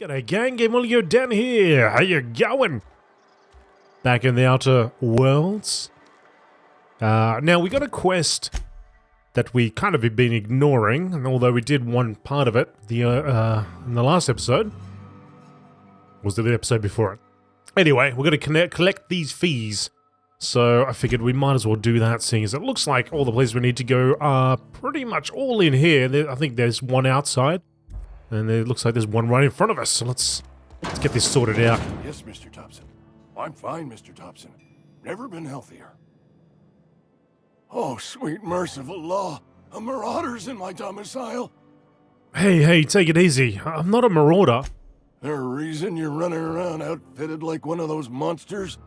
G'day gang, GameolioDan here, how you going? Back in the Outer Worlds. Now we got a quest that we kind of have been ignoring, and although we did one part of it in the last episode. Was it the episode before it? Anyway, we're going to collect these fees. So I figured we might as well do that, seeing as it looks like all the places we need to go are pretty much all in here. I think there's one outside. And it looks like there's one right in front of us, so let's get this sorted out. Yes, Mr. Thompson. I'm fine, Mr. Thompson. Never been healthier. Oh, sweet merciful law. A marauder's in my domicile. Hey, take it easy. I'm not a marauder. There's a reason you're running around outfitted like one of those monsters?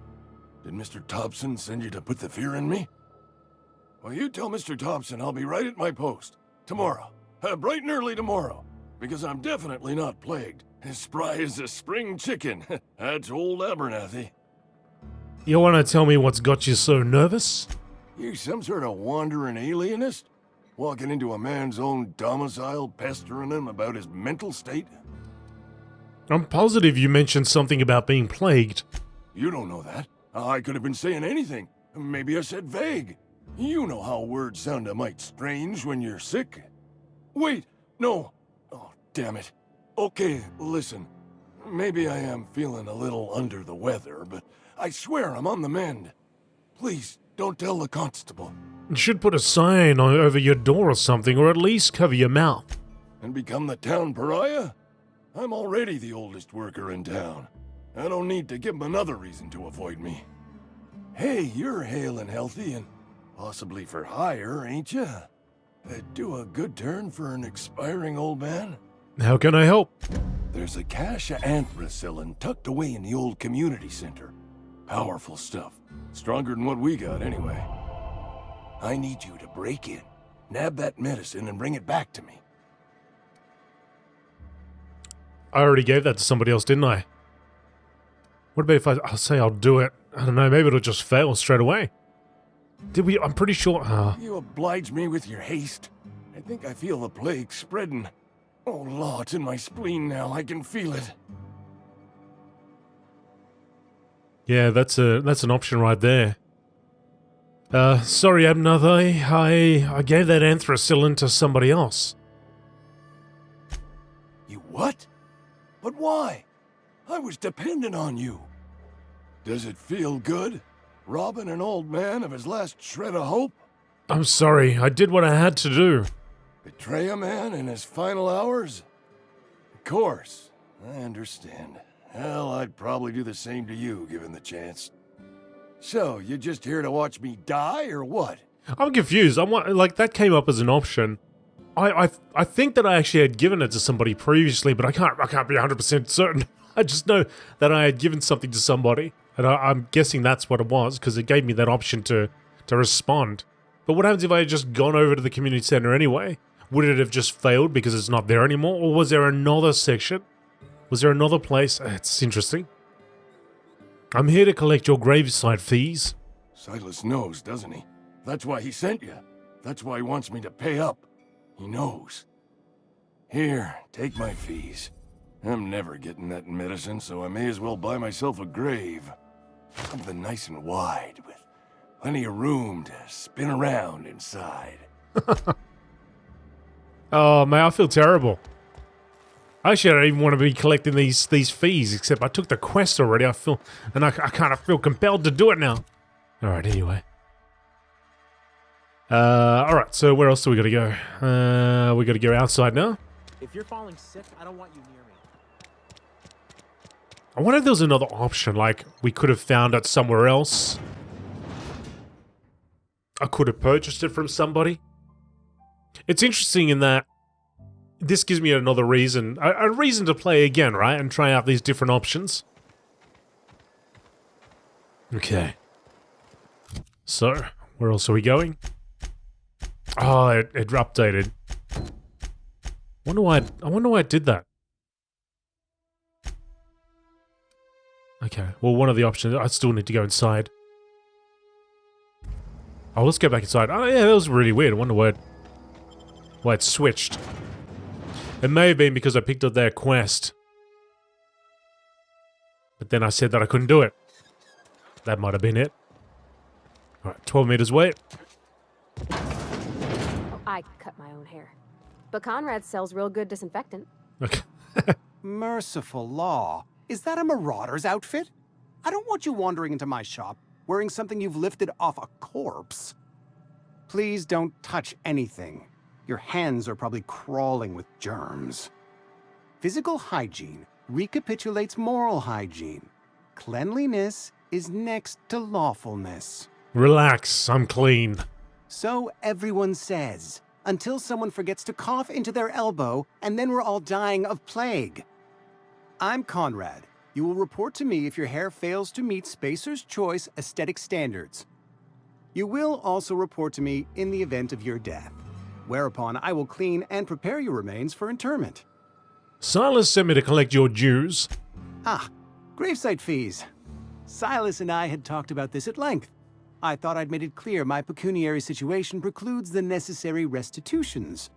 Did Mr. Thompson send you to put the fear in me? Well, you tell Mr. Thompson I'll be right at my post. Tomorrow. Bright and early tomorrow. Because I'm definitely not plagued. As spry as a spring chicken. That's old Abernathy. You want to tell me what's got you so nervous? You some sort of wandering alienist? Walking into a man's own domicile, pestering him about his mental state? I'm positive you mentioned something about being plagued. You don't know that. I could have been saying anything. Maybe I said vague. You know how words sound a mite strange when you're sick. Wait, no. Oh, damn it. Okay, listen. Maybe I am feeling a little under the weather, but I swear I'm on the mend. Please, don't tell the constable. You should put a sign over your door or something, or at least cover your mouth. And become the town pariah? I'm already the oldest worker in town. I don't need to give him another reason to avoid me. Hey, you're hale and healthy and possibly for hire, ain't you? Do a good turn for an expiring old man? How can I help? There's a cache of anthracillin tucked away in the old community center. Powerful stuff. Stronger than what we got, anyway. I need you to break in, nab that medicine, and bring it back to me. I already gave that to somebody else, didn't I? What about if I'll say I'll do it? I don't know, maybe it'll just fail straight away. Did we? I'm pretty sure... You oblige me with your haste. I think I feel the plague spreading. Oh, law, it's in my spleen now. I can feel it. Yeah, that's an option right there. Sorry, Abernathy. I gave that anthracillin to somebody else. You what? But why? I was dependent on you. Does it feel good? Robbing an old man of his last shred of hope? I'm sorry, I did what I had to do. Betray a man in his final hours? Of course, I understand. Hell, I'd probably do the same to you, given the chance. So, you just here to watch me die, or what? I'm confused. Like, that came up as an option. I think that I actually had given it to somebody previously, but I can't be 100% certain. I just know that I had given something to somebody, and I'm guessing that's what it was, because it gave me that option to respond. But what happens if I had just gone over to the community center anyway? Would it have just failed because it's not there anymore, or was there another section? Was there another place? It's interesting. I'm here to collect your graveside fees. Silas knows, doesn't he? That's why he sent you. That's why he wants me to pay up. He knows. Here, take my fees. I'm never getting that medicine, so I may as well buy myself a grave. Something nice and wide, with plenty of room to spin around inside. Oh, man, I feel terrible. Actually, I don't even want to be collecting these fees, except I took the quest already. I kind of feel compelled to do it now. Alright, anyway. Alright, so where else do we gotta go? We gotta go outside now. If you're falling sick, I don't want you near me. I wonder if there was another option, like we could have found it somewhere else. I could have purchased it from somebody. It's interesting in that this gives me another reason, a reason to play again, right? And try out these different options. Okay. So, where else are we going? Oh, it updated. I wonder why it did that. Okay, well, one of the options, I still need to go inside. Oh, let's go back inside. Oh, yeah, that was really weird. I wonder why it switched. It may have been because I picked up their quest. But then I said that I couldn't do it. That might have been it. Alright, 12 meters away. Oh, I cut my own hair. But Conrad sells real good disinfectant. Okay. Merciful law. Is that a marauder's outfit? I don't want you wandering into my shop wearing something you've lifted off a corpse. Please don't touch anything. Your hands are probably crawling with germs. Physical hygiene recapitulates moral hygiene. Cleanliness is next to lawfulness. Relax, I'm clean. So everyone says, until someone forgets to cough into their elbow, and then we're all dying of plague. I'm Conrad. You will report to me if your hair fails to meet Spacer's Choice aesthetic standards. You will also report to me in the event of your death, whereupon I will clean and prepare your remains for interment. Silas sent me to collect your dues. Ah, gravesite fees. Silas and I had talked about this at length. I thought I'd made it clear my pecuniary situation precludes the necessary restitutions.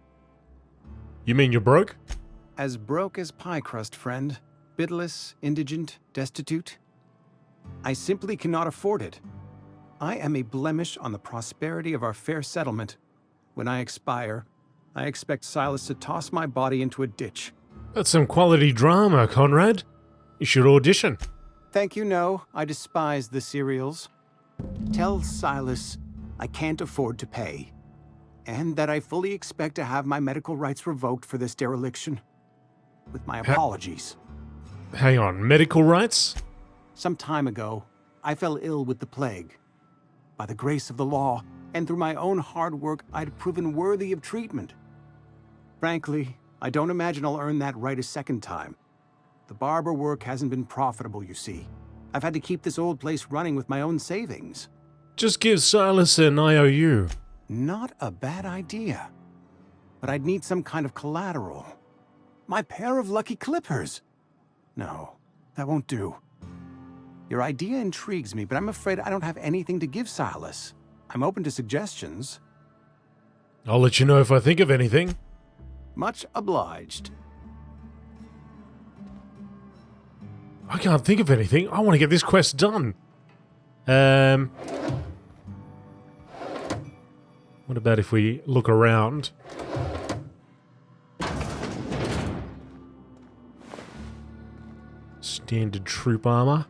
You mean you're broke? As broke as pie crust, friend. Bidless, indigent, destitute. I simply cannot afford it. I am a blemish on the prosperity of our fair settlement. When I expire, I expect Silas to toss my body into a ditch. That's some quality drama, Conrad. You should audition. Thank you, no. I despise the serials. Tell Silas I can't afford to pay, and that I fully expect to have my medical rights revoked for this dereliction. With my apologies. Hang on, medical rights? Some time ago, I fell ill with the plague. By the grace of the law, and through my own hard work, I'd proven worthy of treatment. Frankly, I don't imagine I'll earn that right a second time. The barber work hasn't been profitable, you see. I've had to keep this old place running with my own savings. Just give Silas an IOU. Not a bad idea. But I'd need some kind of collateral. My pair of lucky clippers. No, that won't do. Your idea intrigues me, but I'm afraid I don't have anything to give Silas. I'm open to suggestions. I'll let you know if I think of anything. Much obliged. I can't think of anything. I want to get this quest done. What about if we look around? Standard troop armor.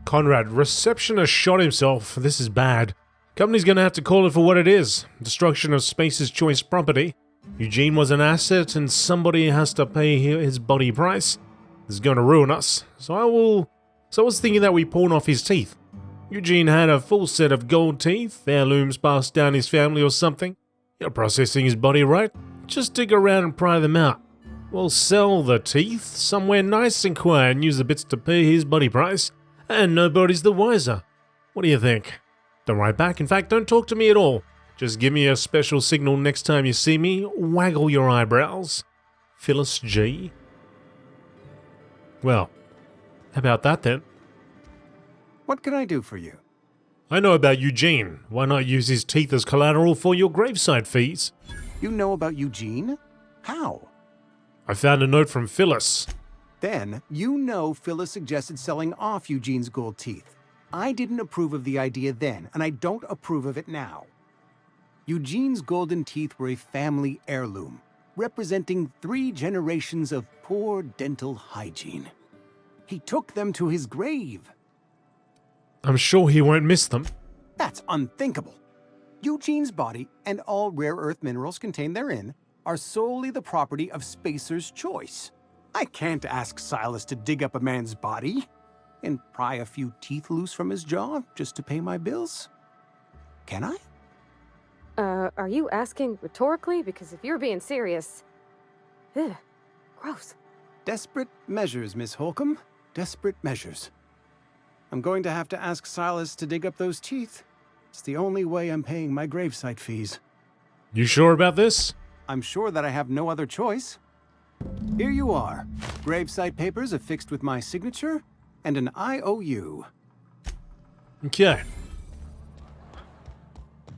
Conrad, receptionist shot himself. This is bad. Company's gonna have to call it for what it is. Destruction of Spacer's Choice property. Eugene was an asset and somebody has to pay his body price. This is gonna ruin us. So I was thinking that we pawn off his teeth. Eugene had a full set of gold teeth, heirlooms passed down his family or something. You're processing his body, right? Just dig around and pry them out. We'll sell the teeth somewhere nice and quiet and use the bits to pay his body price. And nobody's the wiser. What do you think? Don't write back. In fact, don't talk to me at all. Just give me a special signal next time you see me. Waggle your eyebrows. Phyllis G. Well, how about that then? What can I do for you? I know about Eugene. Why not use his teeth as collateral for your gravesite fees? You know about Eugene? How? I found a note from Phyllis. Then, you know Phyllis suggested selling off Eugene's gold teeth. I didn't approve of the idea then, and I don't approve of it now. Eugene's golden teeth were a family heirloom, representing 3 generations of poor dental hygiene. He took them to his grave. I'm sure he won't miss them. That's unthinkable. Eugene's body and all rare earth minerals contained therein are solely the property of Spacer's Choice. I can't ask Silas to dig up a man's body and pry a few teeth loose from his jaw just to pay my bills. Can I? Are you asking rhetorically? Because if you're being serious... Ugh, gross. Desperate measures, Miss Holcomb. Desperate measures. I'm going to have to ask Silas to dig up those teeth. It's the only way I'm paying my gravesite fees. You sure about this? I'm sure that I have no other choice. Here you are. Gravesite papers affixed with my signature and an IOU. Okay.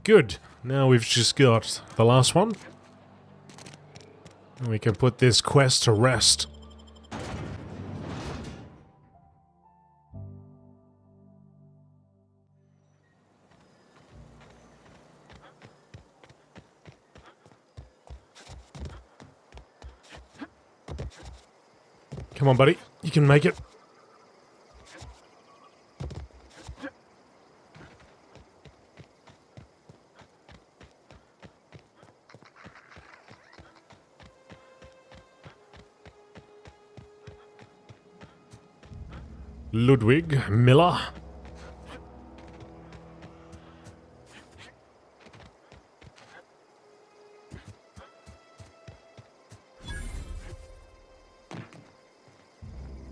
Good. Now we've just got the last one. And we can put this quest to rest. Come on, buddy. You can make it. Ludwig Miller.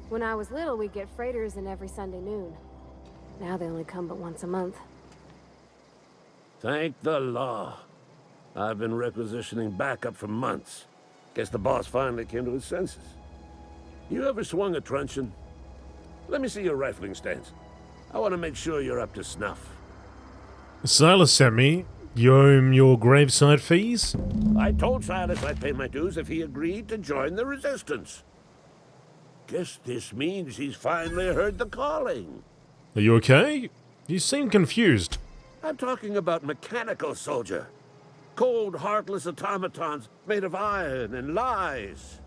When I was little, we'd get freighters in every Sunday noon. Now they only come but once a month. Thank the law. I've been requisitioning backup for months. Guess the boss finally came to his senses. You ever swung a truncheon? Let me see your rifling stance. I want to make sure you're up to snuff. Silas sent me. You owe him your graveside fees? I told Silas I'd pay my dues if he agreed to join the resistance. Guess this means he's finally heard the calling. Are you okay? You seem confused. I'm talking about mechanical soldier. Cold, heartless automatons made of iron and lies.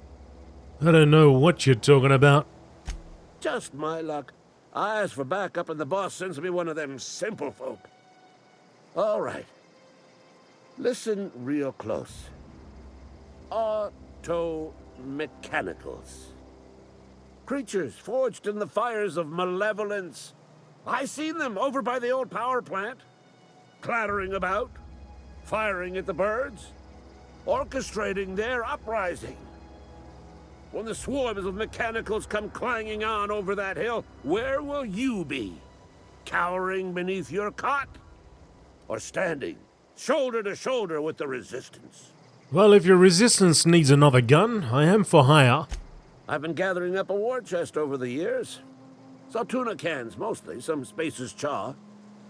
I don't know what you're talking about. Just my luck. I asked for backup and the boss sends me one of them simple folk. All right. Listen real close. Auto-mechanicals. Creatures forged in the fires of malevolence. I seen them over by the old power plant. Clattering about. Firing at the birds. Orchestrating their uprising. When the swarms of mechanicals come clanging on over that hill, where will you be? Cowering beneath your cot? Or standing, shoulder to shoulder with the resistance? Well, if your resistance needs another gun, I am for hire. I've been gathering up a war chest over the years. So tuna cans, mostly, some Spacer's chaw,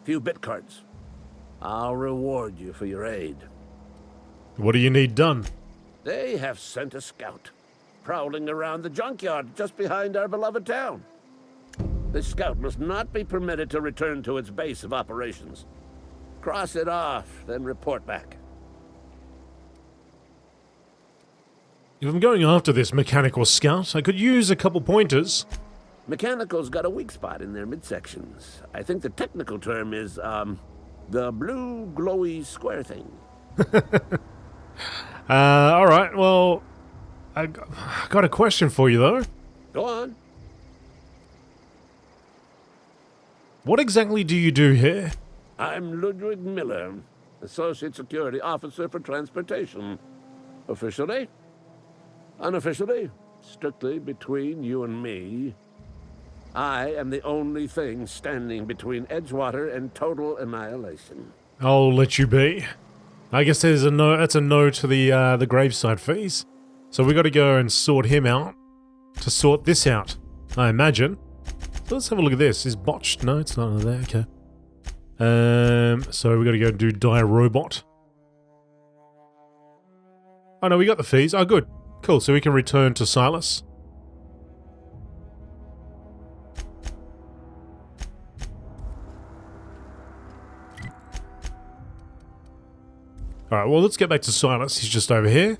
few bit carts. I'll reward you for your aid. What do you need done? They have sent a scout, prowling around the junkyard just behind our beloved town. This scout must not be permitted to return to its base of operations. Cross it off, then report back. If I'm going after this mechanical scout, I could use a couple pointers. Mechanicals got a weak spot in their midsections. I think the technical term is, the blue glowy square thing. Alright, well, I got a question for you, though. Go on. What exactly do you do here? I'm Ludwig Miller, Associate Security Officer for Transportation. Officially? Unofficially? Strictly between you and me. I am the only thing standing between Edgewater and total annihilation. I'll let you be. I guess there's a no. That's a no to the graveside fees. So we got to go and sort him out to sort this out, I imagine. So let's have a look at this. Is botched? No, it's not under there. Okay. So we got to go do die robot. Oh no, we got the fees. Oh, good, cool. So we can return to Silas. Alright, well, let's get back to Silas. He's just over here.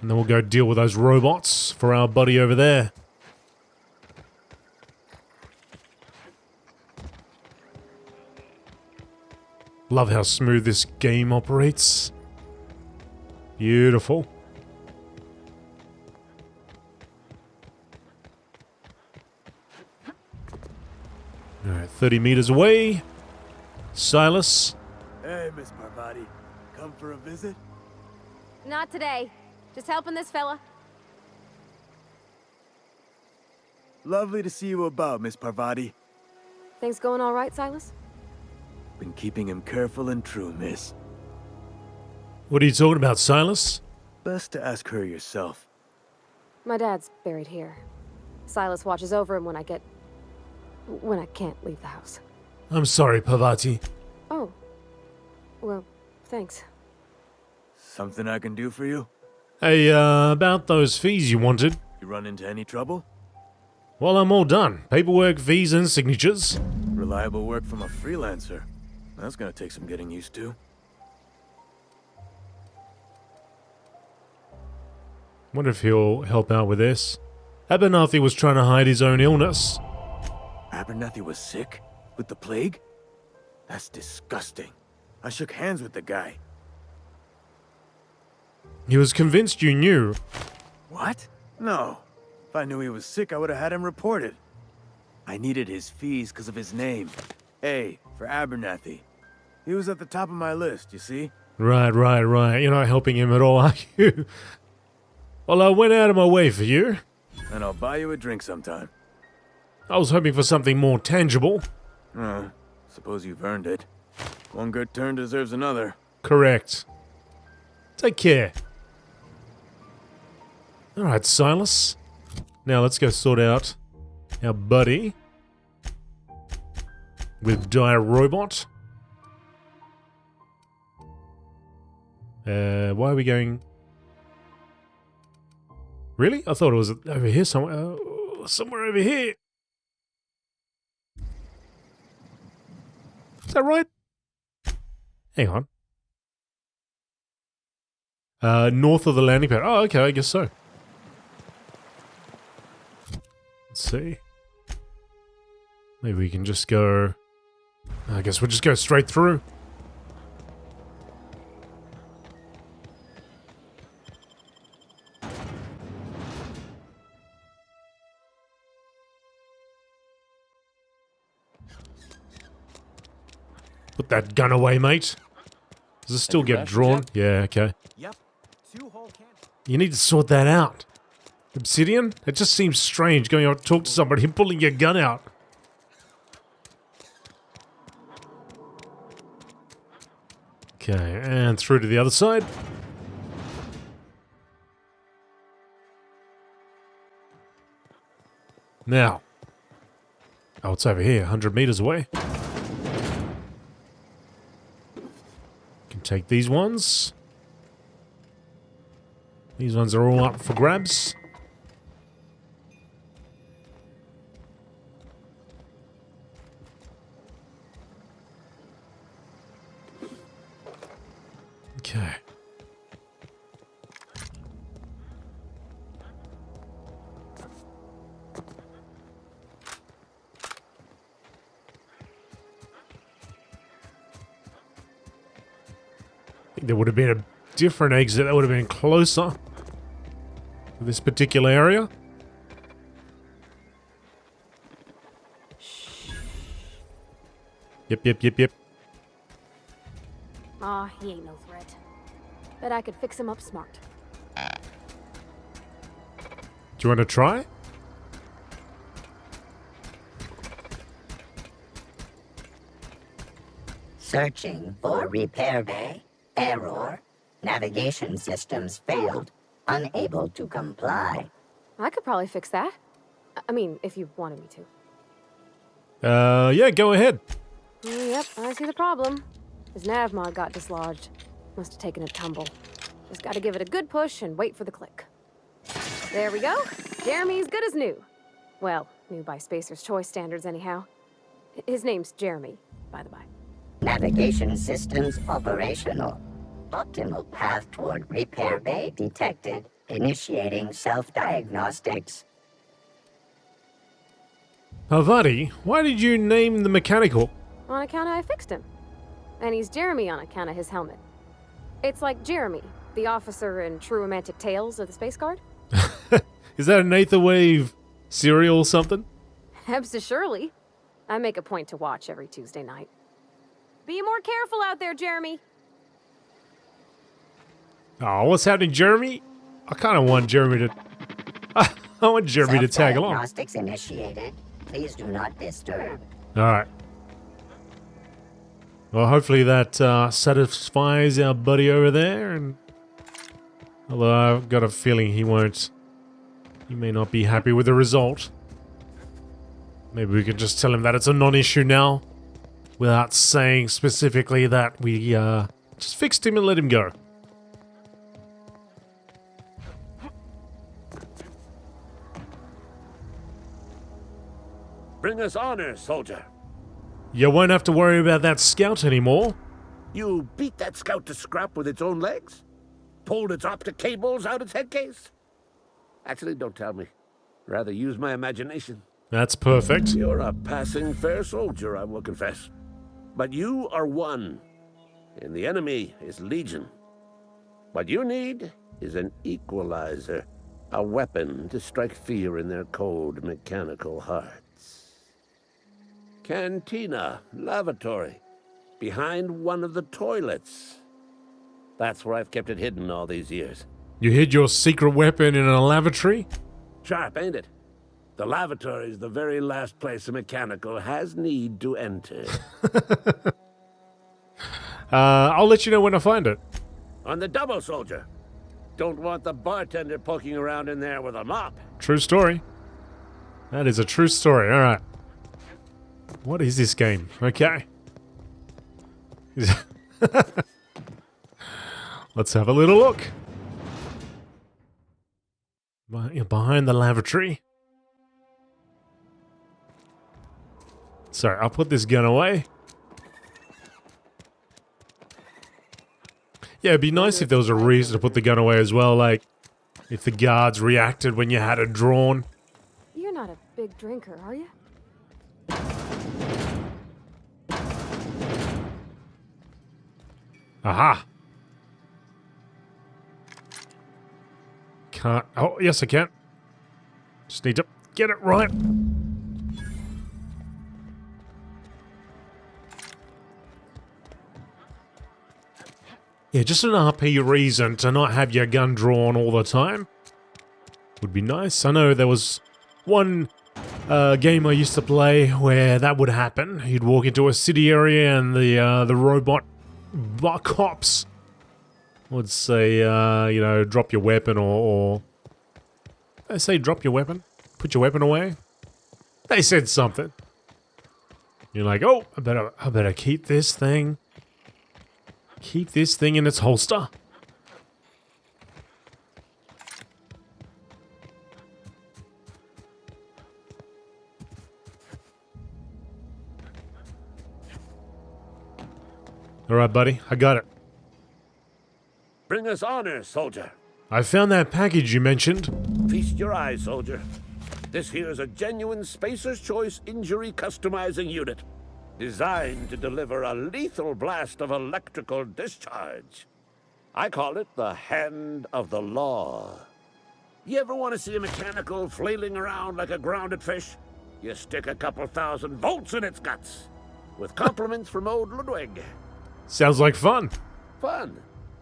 And then we'll go deal with those robots for our buddy over there. Love how smooth this game operates. Beautiful. Alright, 30 meters away. Silas. Hey, Miss Parvati. Come for a visit? Not today. Just helping this fella. Lovely to see you about, Miss Parvati. Things going all right, Silas? Been keeping him careful and true, miss. What are you talking about, Silas? Best to ask her yourself. My dad's buried here. Silas watches over him when I can't leave the house. I'm sorry, Parvati. Oh. Well, thanks. Something I can do for you? Hey, about those fees you wanted. You run into any trouble? Well, I'm all done. Paperwork, fees, and signatures. Reliable work from a freelancer. That's gonna take some getting used to. Wonder if he'll help out with this. Abernathy was trying to hide his own illness. Abernathy was sick? With the plague? That's disgusting. I shook hands with the guy. He was convinced you knew. What? No. If I knew he was sick, I would have had him reported. I needed his fees because of his name. A, for Abernathy. He was at the top of my list, you see? Right. You're not helping him at all, are you? Well, I went out of my way for you. And I'll buy you a drink sometime. I was hoping for something more tangible. Suppose you've earned it. One good turn deserves another. Correct. Take care. Alright, Silas. Now let's go sort out our buddy with Dire Robot. Why are we going... Really? I thought it was over here somewhere. Somewhere over here. Is that right? Hang on. North of the landing pad. Oh, okay, I guess so. Let's see. Maybe we can just go... I guess we'll just go straight through. Put that gun away, mate. Does it still get drawn? Yeah, okay. Yep. 2 whole cans. You need to sort that out. Obsidian? It just seems strange going out to talk to somebody and pulling your gun out. Okay, and through to the other side. Now. Oh, it's over here, 100 meters away. Can take these ones. These ones are all up for grabs. Okay. I think there would have been a different exit that would have been closer to this particular area. Yep. Aw, he ain't no threat. Bet I could fix him up smart. Do you want to try? Searching for repair bay. Error. Navigation systems failed. Unable to comply. I could probably fix that. I mean, if you wanted me to. Yeah, go ahead. Yep, I see the problem. His nav mod got dislodged. Must have taken a tumble. Just gotta give it a good push and wait for the click. There we go. Jeremy's good as new. Well, new by Spacer's Choice standards anyhow. His name's Jeremy, by the by. Navigation systems operational. Optimal path toward repair bay detected. Initiating self-diagnostics. Havadi, why did you name the mechanical? On account of I fixed him. And he's Jeremy on account of his helmet. It's like Jeremy, the officer in True Romantic Tales of the Space Guard. Is that an Aetherwave cereal or something? Surely. I make a point to watch every Tuesday night. Be more careful out there, Jeremy. Oh, what's happening, Jeremy? I kind of want Jeremy to... I want Jeremy to tag along. Self-diagnostics initiated. Please do not disturb. Alright. Well, hopefully that satisfies our buddy over there. And although I've got a feeling he won't. He may not be happy with the result. Maybe we could just tell him that it's a non-issue now. Without saying specifically that we just fixed him and let him go. Bring us honor, soldier. You won't have to worry about that scout anymore. You beat that scout to scrap with its own legs? Pulled its optic cables out its head case? Actually, don't tell me. Rather use my imagination. That's perfect. You're a passing fair soldier, I will confess. But you are one, and the enemy is legion. What you need is an equalizer, a weapon to strike fear in their cold mechanical hearts. Cantina, lavatory, behind one of the toilets. That's where I've kept it hidden all these years. You hid your secret weapon in a lavatory? Sharp, ain't it? The lavatory is the very last place a mechanical has need to enter. I'll let you know when I find it. On the double, soldier. Don't want the bartender poking around in there with a mop. True story. That is a true story. All right. What is this game? Okay. Let's have a little look. Behind the lavatory. Sorry, I'll put this gun away. Yeah, it'd be nice if there was a reason to put the gun away as well, like if the guards reacted when you had it drawn. You're not a big drinker, are you? Aha! Can't. Oh, yes, I can. Just need to get it right. Yeah, just an RP reason to not have your gun drawn all the time would be nice. I know there was one game I used to play where that would happen. You'd walk into a city area and the robot cops would say, you know, drop your weapon or they say drop your weapon, put your weapon away. They said something. You're like, oh, I better keep this thing. Keep this thing in its holster. All right, buddy, I got it. Bring us honor, soldier. I found that package you mentioned. Feast your eyes, soldier. This here's a genuine Spacer's Choice injury customizing unit, designed to deliver a lethal blast of electrical discharge. I call it the Hand of the Law. You ever want to see a mechanical flailing around like a grounded fish? You stick a couple thousand volts in its guts. With compliments from old Ludwig. Sounds like fun. Fun?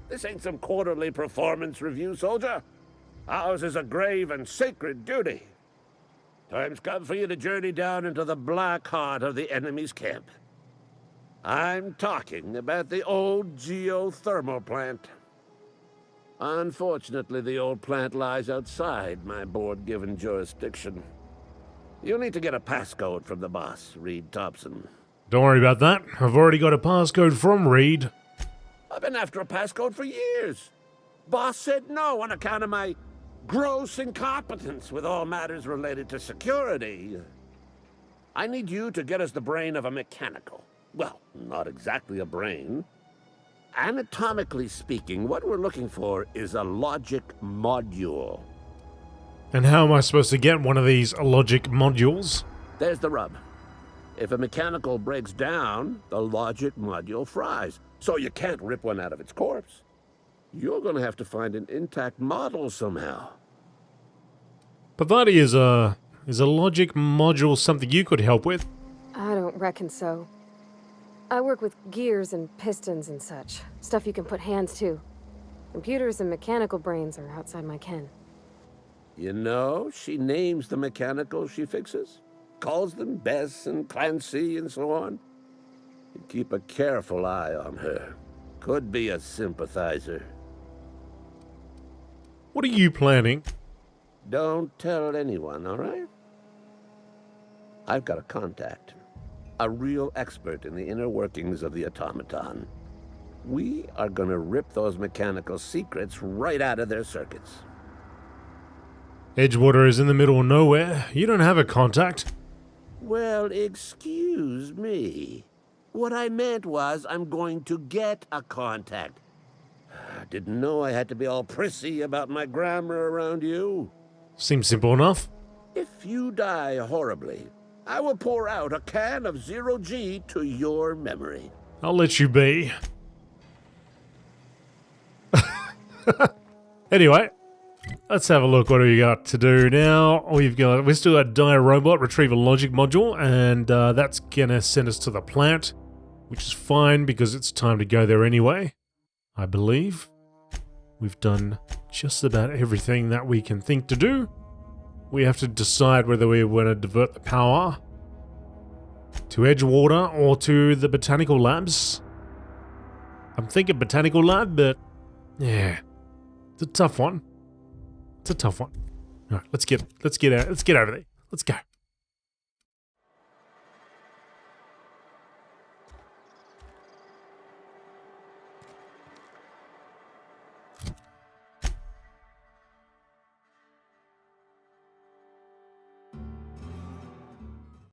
This ain't some quarterly performance review, soldier. Ours is a grave and sacred duty. Time's come for you to journey down into the black heart of the enemy's camp. I'm talking about the old geothermal plant. Unfortunately, the old plant lies outside my board-given jurisdiction. You'll need to get a passcode from the boss, Reed Thompson. Don't worry about that. I've already got a passcode from Reed. I've been after a passcode for years. Boss said no on account of my gross incompetence with all matters related to security. I need you to get us the brain of a mechanical. Well, not exactly a brain. Anatomically speaking, what we're looking for is a logic module. And how am I supposed to get one of these logic modules? There's the rub. If a mechanical breaks down, the logic module fries, so you can't rip one out of its corpse. You're gonna have to find an intact model somehow. Pavati, is a logic module something you could help with? I don't reckon so. I work with gears and pistons and such. Stuff you can put hands to. Computers and mechanical brains are outside my ken. You know, she names the mechanicals she fixes. Calls them Bess and Clancy and so on. You keep a careful eye on her. Could be a sympathizer. What are you planning? Don't tell anyone, all right? I've got a contact. A real expert in the inner workings of the automaton. We are gonna rip those mechanical secrets right out of their circuits. Edgewater is in the middle of nowhere. You don't have a contact. Well, excuse me. What I meant was I'm going to get a contact. I didn't know I had to be all prissy about my grammar around you. Seems simple enough. If you die horribly, I will pour out a can of 0G to your memory. I'll let you be. Anyway, let's have a look. What do we got to do now? We still got Dire Robot Retrieval Logic Module, and that's gonna send us to the plant, which is fine because it's time to go there anyway. I believe we've done just about everything that we can think to do. We have to decide whether we want to divert the power to Edgewater or to the Botanical Labs. I'm thinking Botanical Lab, but yeah, it's a tough one. It's a tough one. All right, let's get out of there. Let's go.